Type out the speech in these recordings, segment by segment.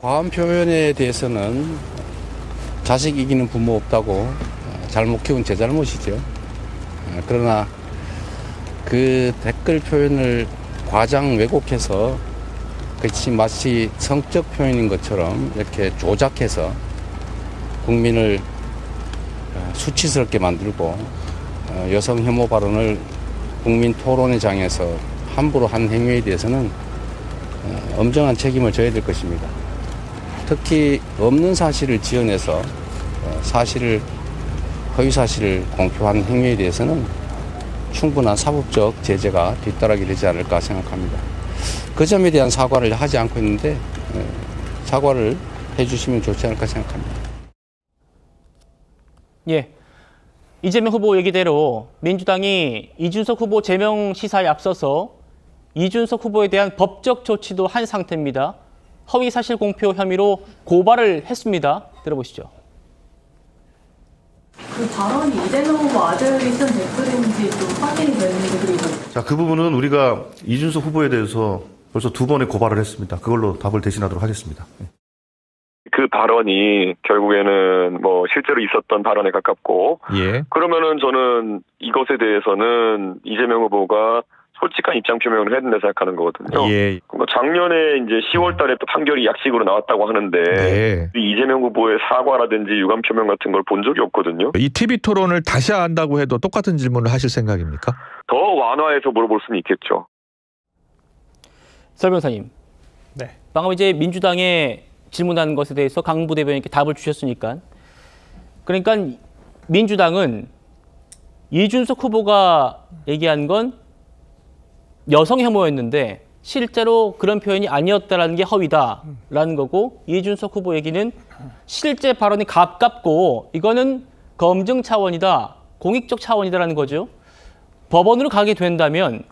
과한 표현에 대해서는 자식 이기는 부모 없다고 잘못 키운 제 잘못이죠. 그러나 그 댓글 표현을 과장 왜곡해서 그것이 마치 성적 표현인 것처럼 이렇게 조작해서 국민을 수치스럽게 만들고 여성 혐오 발언을 국민 토론회 장에서 함부로 한 행위에 대해서는 엄정한 책임을 져야 될 것입니다. 특히 없는 사실을 지어내서 허위 사실을 공표한 행위에 대해서는 충분한 사법적 제재가 뒤따르게 되지 않을까 생각합니다. 그 점에 대한 사과를 하지 않고 있는데 사과를 해주시면 좋지 않을까 생각합니다. 예, 이재명 후보 얘기대로 민주당이 이준석 후보 제명 시사에 앞서서 이준석 후보에 대한 법적 조치도 한 상태입니다. 허위 사실 공표 혐의로 고발을 했습니다. 들어보시죠. 그 발언이 이재명 후보 아들이 쓴 댓글인지 좀 확인이 됐는데 그리고 자, 그 부분은 우리가 이준석 후보에 대해서 벌써 2번의 고발을 했습니다. 그걸로 답을 대신하도록 하겠습니다. 그 발언이 결국에는 뭐 실제로 있었던 발언에 가깝고, 예. 그러면은 저는 이것에 대해서는 이재명 후보가 솔직한 입장 표명을 했는데 생각하는 거거든요. 예. 그러니까 작년에 이제 10월 달에 또 판결이 약식으로 나왔다고 하는데, 네. 이재명 후보의 사과라든지 유감 표명 같은 걸 본 적이 없거든요. 이 TV 토론을 다시 한다고 해도 똑같은 질문을 하실 생각입니까? 더 완화해서 물어볼 수는 있겠죠. 설 변호사님. 네. 방금 이제 민주당에 질문한 것에 대해서 강 부대변인께 답을 주셨으니까. 그러니까 민주당은 이준석 후보가 얘기한 건 여성 혐오였는데 실제로 그런 표현이 아니었다라는 게 허위다라는 거고, 이준석 후보 얘기는 실제 발언이 가깝고 이거는 검증 차원이다, 공익적 차원이다라는 거죠. 법원으로 가게 된다면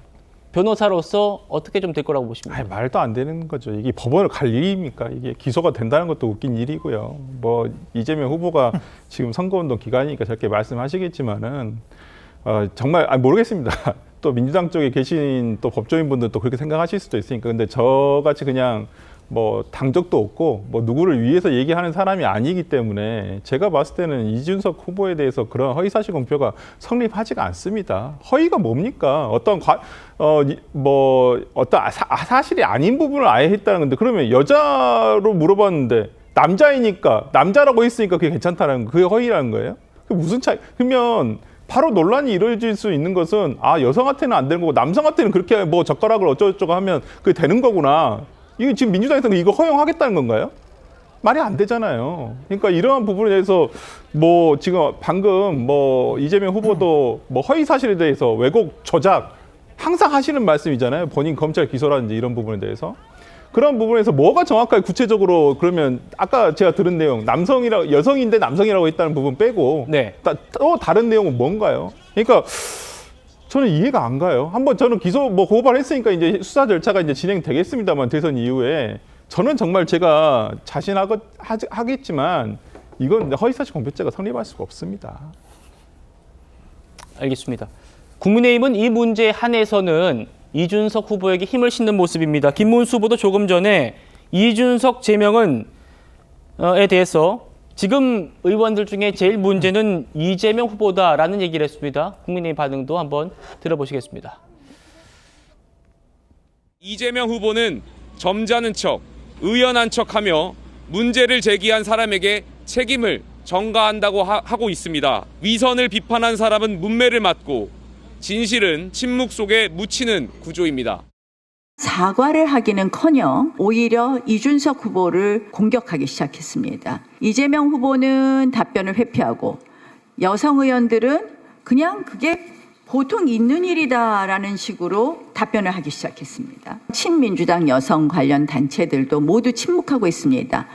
변호사로서 어떻게 좀 될 거라고 보십니까? 말도 안 되는 거죠. 이게 법원을 갈 일입니까? 이게 기소가 된다는 것도 웃긴 일이고요. 뭐 이재명 후보가 지금 선거운동 기간이니까 저렇게 말씀하시겠지만은 정말 모르겠습니다. 또 민주당 쪽에 계신 또 법조인분들도 그렇게 생각하실 수도 있으니까. 근데 저같이 그냥 뭐 당적도 없고 뭐 누구를 위해서 얘기하는 사람이 아니기 때문에 제가 봤을 때는 이준석 후보에 대해서 그런 허위사실 공표가 성립하지가 않습니다. 허위가 뭡니까? 어떤 사실이 아닌 부분을 아예 했다는 건데, 그러면 여자로 물어봤는데 남자이니까 남자라고 했으니까 그게 괜찮다는 거, 그게 허위라는 거예요? 그게 무슨 차이? 그러면 바로 논란이 이루어질 수 있는 것은 여성한테는 안 되는 거고 남성한테는 그렇게 뭐 젓가락을 어쩌고저쩌고 하면 그게 되는 거구나. 이게 지금 민주당에서는 이거 허용하겠다는 건가요? 말이 안 되잖아요. 그러니까 이러한 부분에 대해서 뭐 지금 방금 뭐 이재명 후보도 뭐 허위 사실에 대해서 왜곡, 조작 항상 하시는 말씀이잖아요. 본인 검찰 기소라든지 이런 부분에 대해서. 그런 부분에서 뭐가 정확하게 구체적으로, 그러면 아까 제가 들은 내용, 여성인데 남성이라고 했다는 부분 빼고 네. 또 다른 내용은 뭔가요? 그러니까 저는 이해가 안 가요. 한번 저는 고발했으니까 이제 수사 절차가 이제 진행되겠습니다만, 대선 이후에 저는 정말 제가 자신하겠지만 이건 허위사실 공표죄가 성립할 수가 없습니다. 알겠습니다. 국민의힘은 이 문제에 한해서는 이준석 후보에게 힘을 싣는 모습입니다. 김문수 후보도 조금 전에 이준석 제명에 대해서 지금 의원들 중에 제일 문제는 이재명 후보다라는 얘기를 했습니다. 국민의힘 반응도 한번 들어보시겠습니다. 이재명 후보는 점잖은 척, 의연한 척하며 문제를 제기한 사람에게 책임을 전가한다고 하고 있습니다. 위선을 비판한 사람은 문매를 맞고 진실은 침묵 속에 묻히는 구조입니다. 사과를 하기는커녕 오히려 이준석 후보를 공격하기 시작했습니다. 이재명 후보는 답변을 회피하고 여성 의원들은 그냥 그게 보통 있는 일이다라는 식으로 답변을 하기 시작했습니다. 친민주당 여성 관련 단체들도 모두 침묵하고 있습니다.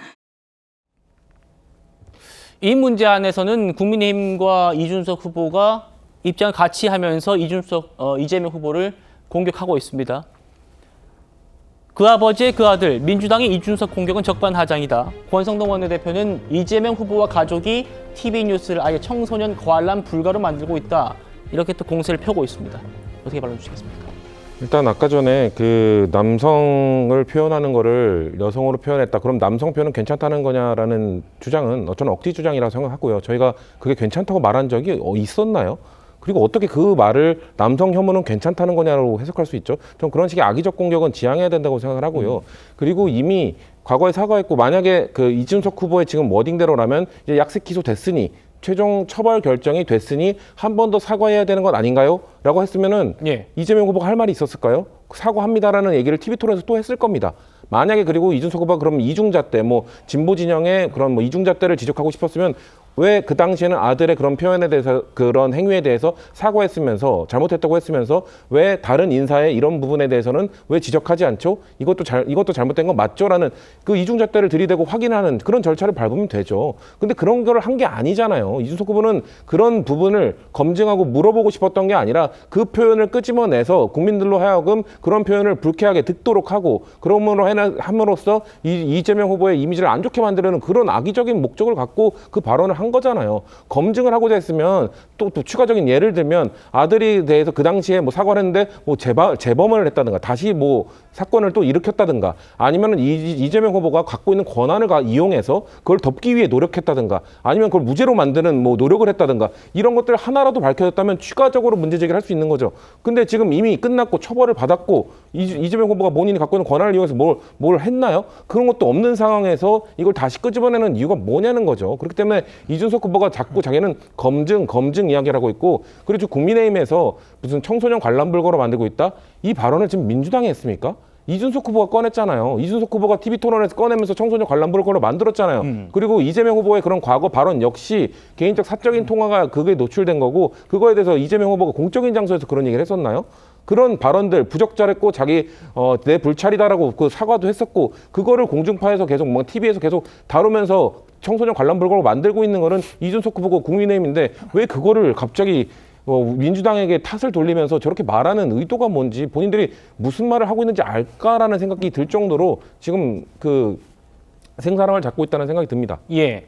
이 문제 안에서는 국민의힘과 이준석 후보가 입장을 같이 하면서 이재명 후보를 공격하고 있습니다. 그 아버지의 그 아들, 민주당의 이준석 공격은 적반하장이다. 권성동 원내대표는 이재명 후보와 가족이 TV뉴스를 아예 청소년 관람 불가로 만들고 있다. 이렇게 또 공세를 펴고 있습니다. 어떻게 발언 주시겠습니까? 일단 아까 전에 그 남성을 표현하는 거를 여성으로 표현했다. 그럼 남성 표현은 괜찮다는 거냐라는 주장은 저는 억지 주장이라고 생각하고요. 저희가 그게 괜찮다고 말한 적이 있었나요? 그리고 어떻게 그 말을 남성 혐오는 괜찮다는 거냐고 해석할 수 있죠. 전 그런 식의 악의적 공격은 지양해야 된다고 생각을 하고요. 그리고 이미 과거에 사과했고 만약에 그 이준석 후보의 지금 워딩대로라면 이제 약식 기소됐으니 최종 처벌 결정이 됐으니 한 번 더 사과해야 되는 것 아닌가요? 라고 했으면은 예. 이재명 후보가 할 말이 있었을까요? 사과합니다라는 얘기를 TV 토론에서 또 했을 겁니다. 만약에 그리고 이준석 후보가 그럼 이중잣대, 뭐 진보 진영의 그런 뭐 이중잣대를 지적하고 싶었으면 왜 그 당시에는 아들의 그런 표현에 대해서 그런 행위에 대해서 사과했으면서 잘못했다고 했으면서 왜 다른 인사의 이런 부분에 대해서는 왜 지적하지 않죠? 이것도 잘못된 건 맞죠라는 그 이중잣대를 들이대고 확인하는 그런 절차를 밟으면 되죠. 근데 그런 걸 한 게 아니잖아요. 이준석 후보는 그런 부분을 검증하고 물어보고 싶었던 게 아니라 그 표현을 끄집어내서 국민들로 하여금 그런 표현을 불쾌하게 듣도록 하고 그럼으로 함으로써 이재명 후보의 이미지를 안 좋게 만들려는 그런 악의적인 목적을 갖고 그 발언을 한 거잖아요. 검증을 하고자 했으면 또 추가적인 예를 들면 아들에 대해서 그 당시에 뭐 사과를 했는데 뭐 재범을 했다든가 다시 뭐 사건을 또 일으켰다든가 아니면은 이재명 후보가 갖고 있는 권한을 이용해서 그걸 덮기 위해 노력했다든가 아니면 그걸 무죄로 만드는 뭐 노력을 했다든가 이런 것들 하나라도 밝혀졌다면 추가적으로 문제 제기를 할 수 있는 거죠. 근데 지금 이미 끝났고 처벌을 받았고 이재명 후보가 본인이 갖고 있는 권한을 이용해서 뭘 했나요? 그런 것도 없는 상황에서 이걸 다시 끄집어내는 이유가 뭐냐는 거죠. 그렇기 때문에 이준석 후보가 자꾸 자기는 검증 이야기를 하고 있고 그리고 지금 국민의힘에서 무슨 청소년 관람불거로 만들고 있다? 이 발언을 지금 민주당이 했습니까? 이준석 후보가 꺼냈잖아요. 이준석 후보가 TV 토론에서 꺼내면서 청소년 관람불거로 만들었잖아요. 그리고 이재명 후보의 그런 과거 발언 역시 개인적 사적인 통화가 그게 노출된 거고 그거에 대해서 이재명 후보가 공적인 장소에서 그런 얘기를 했었나요? 그런 발언들 부적절했고 자기 내 불찰이다라고 그 사과도 했었고 그거를 공중파에서 계속 뭐 TV에서 계속 다루면서 청소년 관람불거로 만들고 있는 거는 이준석 후보고 국민의힘인데 왜 그거를 갑자기 민주당에게 탓을 돌리면서 저렇게 말하는 의도가 뭔지 본인들이 무슨 말을 하고 있는지 알까라는 생각이 들 정도로 지금 그 생사랑을 잡고 있다는 생각이 듭니다. 예.